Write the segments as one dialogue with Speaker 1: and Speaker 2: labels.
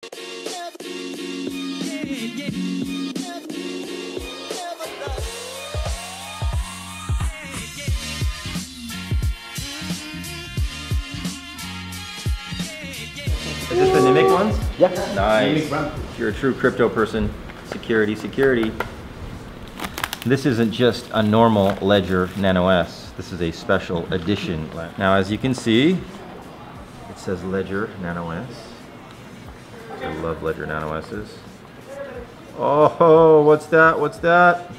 Speaker 1: Is this the Nimiq ones?
Speaker 2: Yeah.
Speaker 1: Nice. If you're a true crypto person, security, security. This isn't just a normal Ledger Nano S. This is a special edition. Now, as you can see, it says Ledger Nano S. I love Ledger Nano S's. Oh, what's that? What's that?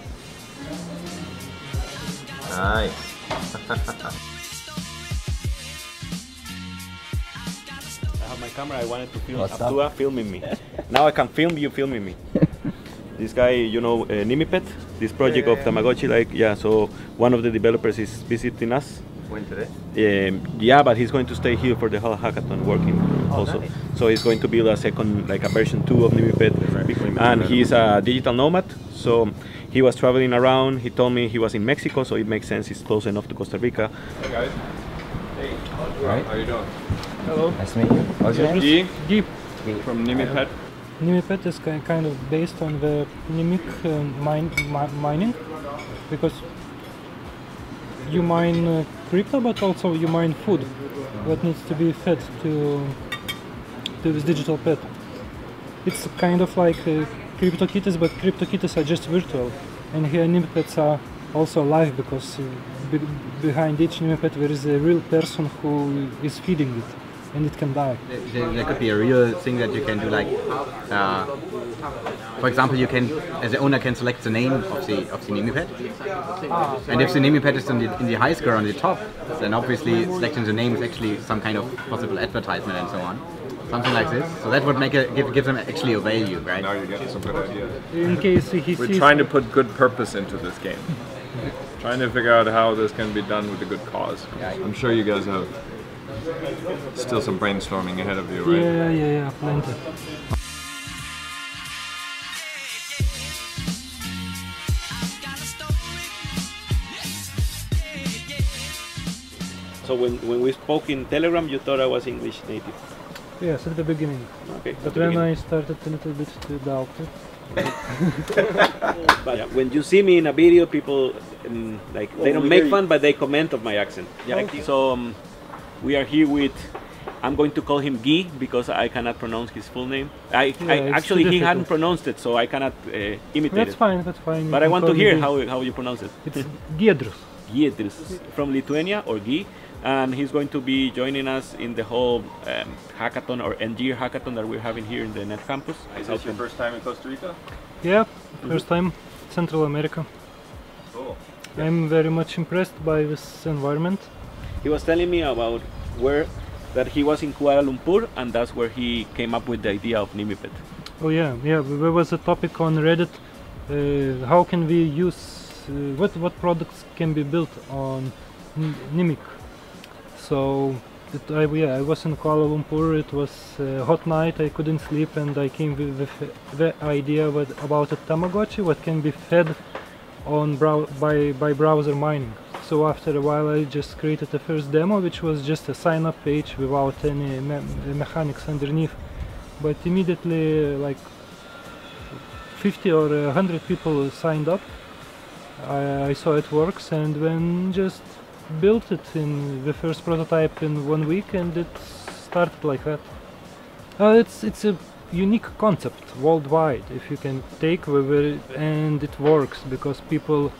Speaker 1: Nice.
Speaker 3: My camera, I wanted to film Abdullah filming me. Now I can film you filming me. This guy, you know, Nimipet, this project of Tamagotchi, like, yeah, so one of the developers is visiting us.
Speaker 1: When today?
Speaker 3: Yeah, but he's going to stay here for the whole hackathon working also. Nice. So he's going to build a second, like a version 2 of Nimipet. Right. And he's a digital nomad, so he was traveling around. He told me he was in Mexico, so it makes sense, he's close enough to Costa Rica.
Speaker 4: Hey guys. Hey, how are you doing?
Speaker 2: Hello. Nice to meet you. What's your name?
Speaker 4: Guy. From Nimipet.
Speaker 5: Nimipet is kind of based on the Nimiq mining, because you mine crypto, but also you mine food that needs to be fed to this digital pet. It's kind of like CryptoKitties, but CryptoKitties are just virtual, and here Nimipets are also alive, because behind each Nimipet there is a real person who is feeding it, and it can die.
Speaker 2: There could be a real thing that you can do, like, for example, you can, as the owner, can select the name of the Nimipet, and if the Nimipet is in the high score on the top, then obviously selecting the name is actually some kind of possible advertisement and so on. Something like this. So that would make give them actually a value, right?
Speaker 4: Now you're getting some good ideas.
Speaker 5: In case he
Speaker 4: We're trying to put good purpose into this game. Trying to figure out how this can be done with a good cause. I'm sure you guys have still some brainstorming ahead of you, right?
Speaker 5: Yeah, plenty.
Speaker 3: So when we spoke in Telegram, you thought I was English native?
Speaker 5: Yes, at the beginning.
Speaker 3: Okay.
Speaker 5: But when I started a little bit to doubt it.
Speaker 3: But yeah, when you see me in a video, people like they don't make fun, but they comment of my accent. Yeah. Okay. So we are here with. I'm going to call him Guy because I cannot pronounce his full name. Actually he hadn't pronounced it, so I cannot imitate
Speaker 5: that's
Speaker 3: it.
Speaker 5: That's fine.
Speaker 3: But I want to hear how you pronounce it.
Speaker 5: It's Giedrus.
Speaker 3: Giedrus, from Lithuania, or Guy. And he's going to be joining us in the whole hackathon, or end-year hackathon, that we're having here in the Net Campus.
Speaker 4: Is this your first time in Costa Rica?
Speaker 5: Yeah, first time, Central America.
Speaker 4: Cool.
Speaker 5: I'm very much impressed by this environment.
Speaker 3: He was telling me about that he was in Kuala Lumpur, and that's where he came up with the idea of Nimipet.
Speaker 5: Oh yeah, there was a topic on Reddit, how can we use, what products can be built on Nimiq. So I was in Kuala Lumpur, it was a hot night, I couldn't sleep, and I came with the idea about a Tamagotchi what can be fed on by browser mining. So after a while I just created the first demo, which was just a sign-up page without any mechanics underneath. But immediately like 50 or 100 people signed up. I saw it works, and then just built it in the first prototype in 1 week, and it started like that. It's a unique concept worldwide if you can take and it works, because people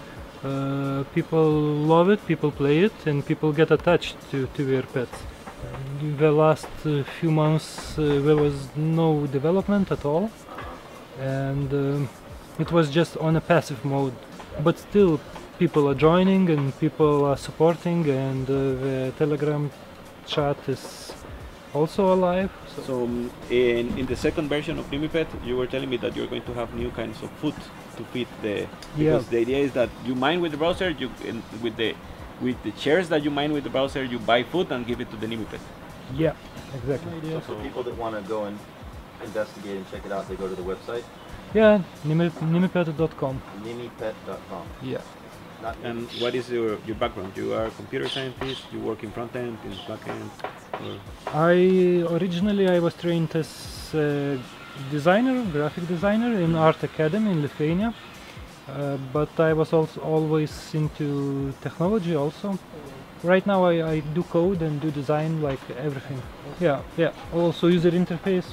Speaker 5: love it, people play it, and people get attached to their pets. In the last few months there was no development at all, and it was just on a passive mode, but still people are joining and people are supporting, and the Telegram chat is also alive.
Speaker 3: So in the second version of Nimipet, you were telling me that you're going to have new kinds of food to feed because the idea is that you mine with the browser, with the shares that you mine with the browser, you buy food and give it to the Nimipet.
Speaker 5: Yeah, exactly.
Speaker 1: So for people that want to go and investigate and check it out, they go to the website?
Speaker 5: Yeah, nimipet.com.
Speaker 1: Nimipet.com.
Speaker 5: Yeah.
Speaker 3: And what is your background? You are a computer scientist, you work in front end, in back end?
Speaker 5: Originally I was trained as was a designer, graphic designer in Art Academy in Lithuania. But I was also always into technology also. Right now I do code and do design, like everything. Yeah. Also user interface.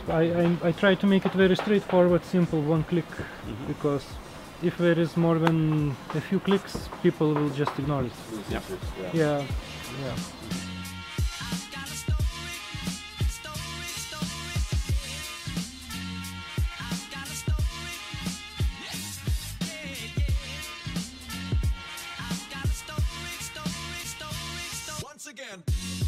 Speaker 5: I try to make it very straightforward, simple, one click, because if there is more than a few clicks, people will just ignore it. Yeah.
Speaker 6: Once again.